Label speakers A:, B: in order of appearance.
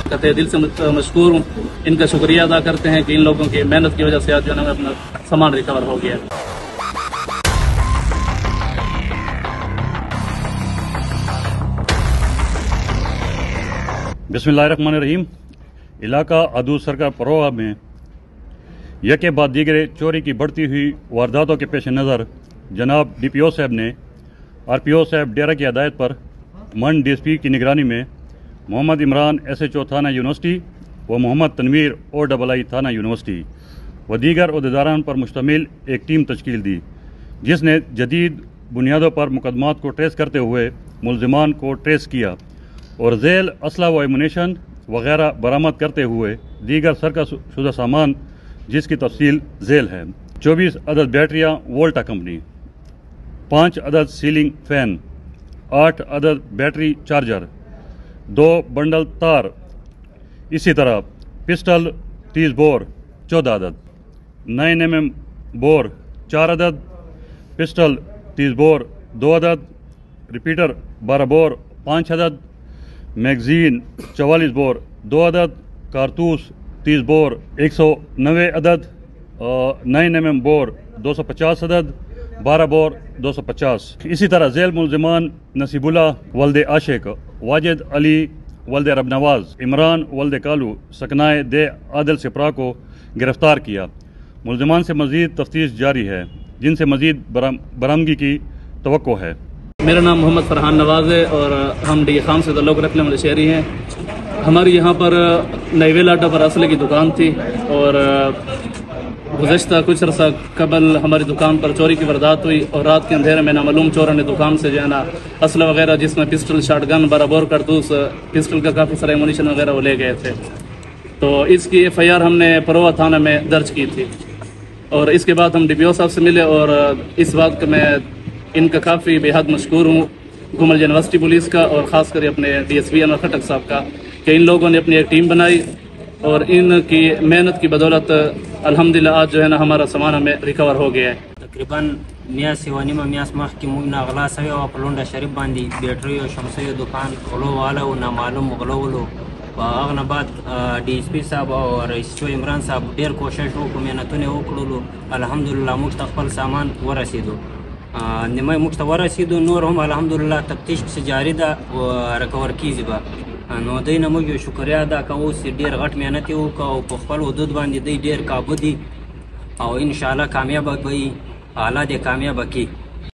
A: कहते दिल से मशकूर हूँ, इनका शुक्रिया अदा करते हैं कि इन लोगों की मेहनत की वजह से आज जो है ना अपना सामान रिकवर हो गया।
B: बिस्मिल्लाहिर्रहमानिर्रहीम। इलाका अदू सरका परोहा में यके बाद दीगरे चोरी की बढ़ती हुई वारदातों के पेश नज़र जनाब DPO साहब ने RPO साहब डेरा की हदायत पर मंड DSP की निगरानी में मोहम्मद इमरान SHO थाना यूनिवर्सिटी व मोहम्मद तनवीर OII थाना यूनिवर्सिटी व दीगर अहदेदारान पर मुश्तमिल एक टीम तश्कील दी, जिसने जदीद बुनियादों पर मुकदमात को ट्रेस करते हुए मुलजिमान को ट्रेस किया और झेल असला व एमुनेशन वगैरह बरामद करते हुए दीगर सरका शुदा सामान जिसकी तफसील झेल है। 24 अदद बैटरियाँ वोल्टा कंपनी, 5 अदद सीलिंग फ़ैन, 8 अदद बैटरी चार्जर, 2 बंडल तार, इसी तरह पिस्टल 30 बोर 14 अदद, 9mm बोर 4 अदद, पिस्टल 30 बोर 2 अदद, रिपीटर 12 बोर 5 अदद, मैगज़ीन 44 बोर 2 अदद, कारतूस 30 बोर 190 अदद, 9mm बोर 250 अदद, 12 बोर 250। इसी तरह झेल मुलजिमान नसीबुल्ला वल्द आशिक, वाजिद अली वल्द रबनवाज, इमरान वल्द कालू सकनाए दे आदिल सिपरा को गिरफ्तार किया। मुलजिमान से मज़ीद तफ्तीश जारी है, जिनसे मज़ीद बरामदगी की तवक्को है।
A: मेरा नाम मोहम्मद फरहान नवाज़ है और हम डी खाम से ताल्लुक़ रखने वाले शहरी हैं। हमारी यहाँ पर नईवेल अड्डा पर असले की दुकान थी और गुज़श्ता कुछ अरसा कबल हमारी दुकान पर चोरी की वारदात हुई और रात के अंधेरे में नामालूम चोरों ने दुकान से जो है ना असला वगैरह जिसमें पिस्टल, शॉटगन, 12 बोर कारतूस, पिस्टल का काफ़ी सारा एमुनिशन वगैरह वो ले गए थे। तो इसकी FIR हमने परोहा थाना में दर्ज की थी और इसके बाद हम DPO साहब से मिले और इस बात का मैं इनका काफ़ी बेहद मशकूर हूँ, घुमल यूनिवर्सिटी पुलिस का और ख़ास कर अपने DSP अनवर खटक साहब का, कि इन लोगों ने अपनी एक टीम बनाई और इनकी मेहनत की बदौलत अल्हम्दुलिल्लाह आज जो है ना हमारा सामान हमें रिकवर हो गया है।
C: तकरीबन मियासी व निमा मियास माह की मुगना गला सवे और पलोंडा शरीफ बांधी बैटरी और शमसे दुकान खोलो वाला वो नामालूम गलो वलो अगनाबाद DSP साहब और SHO इमरान साहब डेर कोशिश वो मेहनतों वो अल्हम्दुलिल्लाह मुस्तकबल सामान वो रसीदो निमा मुख्तवर रसीदो नूर हम अल्हम्दुलिल्लाह तफ्तीश से जारी दा रिकवर की जिबा नौ दई नमो जो शुक्रिया अदा कहो से डेर घट मेहनत वो का पखपल वदूद बांधी दई डेर काबू दी और इंशाल्लाह कामयाब भई आला दे कामयाब की।